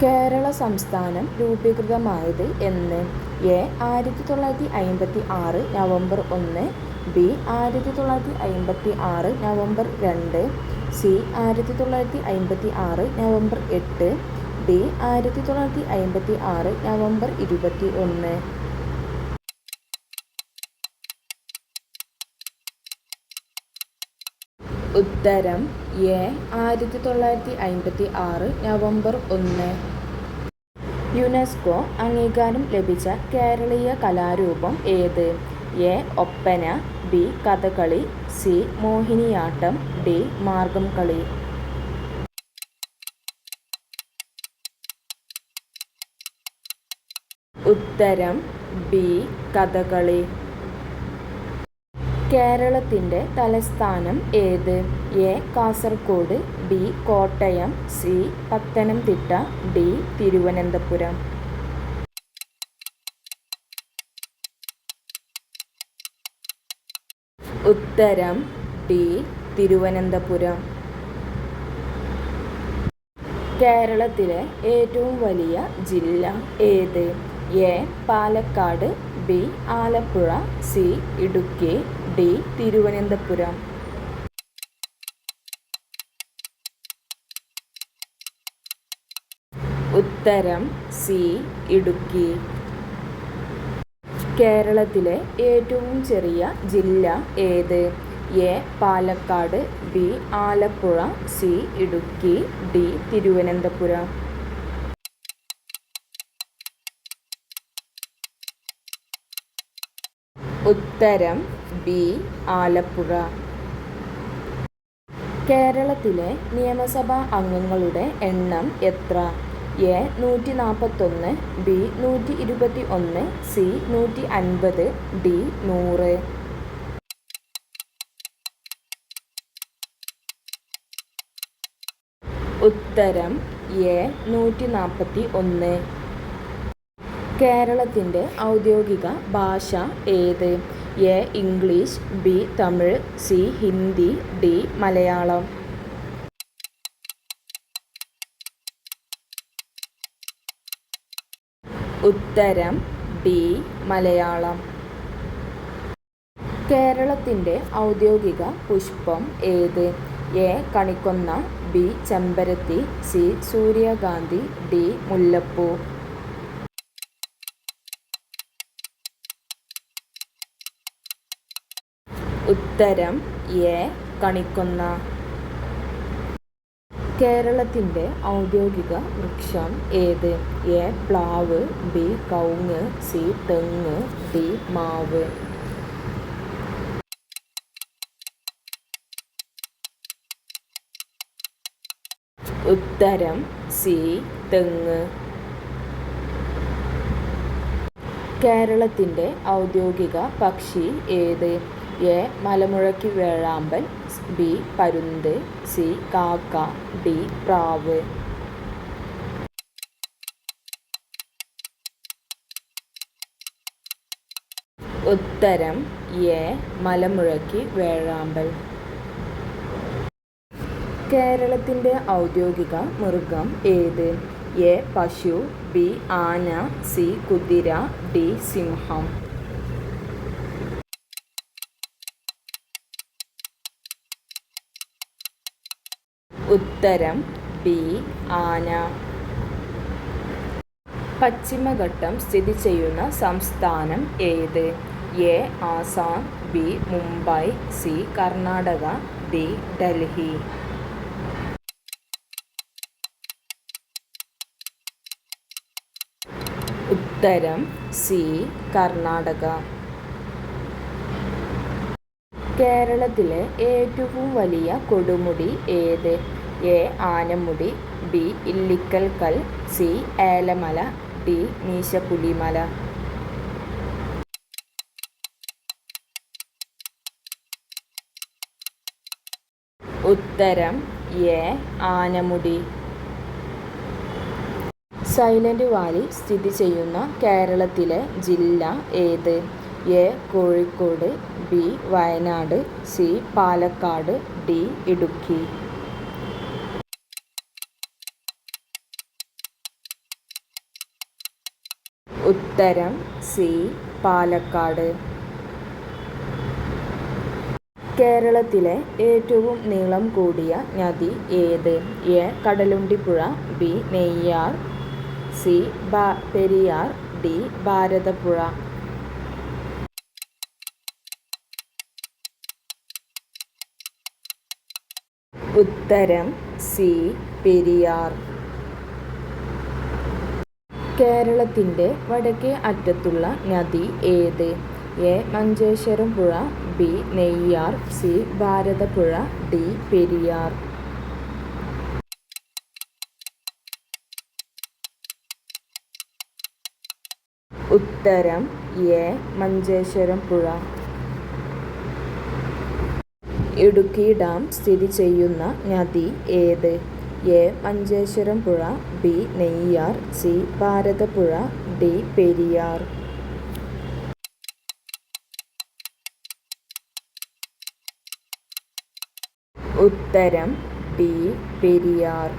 കേരള സംസ്ഥാനം രൂപീകൃതമായത് എന്ന്? A. 1956 November 1, B. 1956 November 2, C. 1956 November 8, D. 1956 November 21. ഉത്തരം എ. 1956 നവംബർ 1. യുനെസ്കോ അംഗീകാരം ലഭിച്ച കേരളീയ കലാരൂപം ഏത്? A. Oppana, B. Kathakali, C. Mohiniyattam, D. Margamkali. ഉത്തരം ബി. കഥകളി. കേരളത്തിൻ്റെ തലസ്ഥാനം ഏത്? A. Kasaragod, B. Kottayam, C. Pathanamthitta, D. Thiruvananthapuram. ഉത്തരം ഡി. തിരുവനന്തപുരം. കേരളത്തിലെ ഏറ്റവും വലിയ ജില്ല ഏത്? A. Palakkad, B. Alappuzha, C. Idukki, D. Thiruvananthapuram. ഉത്തരം സി. ഇടുക്കി. കേരളത്തിലെ ഏറ്റവും ചെറിയ ജില്ല ഏത്? A. Palakkad, B. Alappuzha, C. Idukki, D. Thiruvananthapuram. ഉത്തരം ബി. ആലപ്പുഴ. കേരളത്തിലെ നിയമസഭാ അംഗങ്ങളുടെ എണ്ണം എത്ര? എ. 141, ബി. 121, സി. 150, ഡി. 100. ഉത്തരം എ. 141. കേരളത്തിൻ്റെ ഔദ്യോഗിക ഭാഷ ഏത്? A. English, B. Tamil, C. Hindi, D. Malayalam. ഉത്തരം ഡി. മലയാളം. കേരളത്തിൻ്റെ ഔദ്യോഗിക പുഷ്പം ഏത്? എ. കണിക്കൊന്ന, ബി. ചെമ്പരത്തി, സി. സൂര്യകാന്തി, ഡി. മുല്ലപ്പൂ. ഉത്തരം എ. കണിക്കൊന്ന. കേരളത്തിൻ്റെ ഔദ്യോഗിക വൃക്ഷം ഏത്? എ. പ്ലാവ്, ബി. കവുങ്ങ്, സി. തെങ്ങ്, ഡി. മാവ്. ഉത്തരം സി. തെങ്ങ്. കേരളത്തിൻ്റെ ഔദ്യോഗിക പക്ഷി ഏത്? എ. മലമുഴക്കി വേഴാമ്പൽ, ബി. പരുന്ത്, സി. കാക്ക, ഡി. പ്രാവ്. ഉത്തരം എ. മലമുഴക്കി വേഴാമ്പൽ. കേരളത്തിൻ്റെ ഔദ്യോഗിക മൃഗം ഏത്? എ. പശു, ബി. ആന, സി. കുതിര, ഡി. സിംഹം. ഉത്തരം ബി. ആന. പശ്ചിമഘട്ടം സ്ഥിതി ചെയ്യുന്ന സംസ്ഥാനം ഏത്? A. Assam, B. Mumbai, C. Karnataka, D. Delhi. ഉത്തരം സി. കർണാടക. കേരളത്തിലെ ഏറ്റവും വലിയ കൊടുമുടി ഏത്? എ. ആനമുടി, ബി. ഇല്ലിക്കൽ കൽ, സി. ഏലമല, ഡി. മീശപ്പുലിമല. ഉത്തരം എ. ആനമുടി. സൈലന്റ് വാലി സ്ഥിതി ചെയ്യുന്ന കേരളത്തിലെ ജില്ല ഏത്? A. Kozhikode, B. Wayanad, C. Palakkad, D. Idukki. ഉത്തരം സി. പാലക്കാട്. കേരളത്തിലെ ഏറ്റവും നീളം കൂടിയ നദി ഏത്? A. Kadalundipuzha, B. Neyyar, C. Periyar, D. Bharathapuzha. ഉത്തരം സി. പെരിയാർ. കേരളത്തിൻ്റെ വടക്കേ അറ്റത്തുള്ള നദി ഏത്? എ. മഞ്ചേശ്വരം പുഴ, B. Neyyar, C. Bharathapuzha, D. Periyar. ഉത്തരം എ. മഞ്ചേശ്വരം പുഴ. ഇടുക്കി ഡാം സ്ഥിതി ചെയ്യുന്ന നദി ഏത്? എ. മഞ്ചേശ്വരം പുഴ, B. Neyyar, C. Bharathapuzha, D. Periyar. ഉത്തരം ഡി. പെരിയാർ.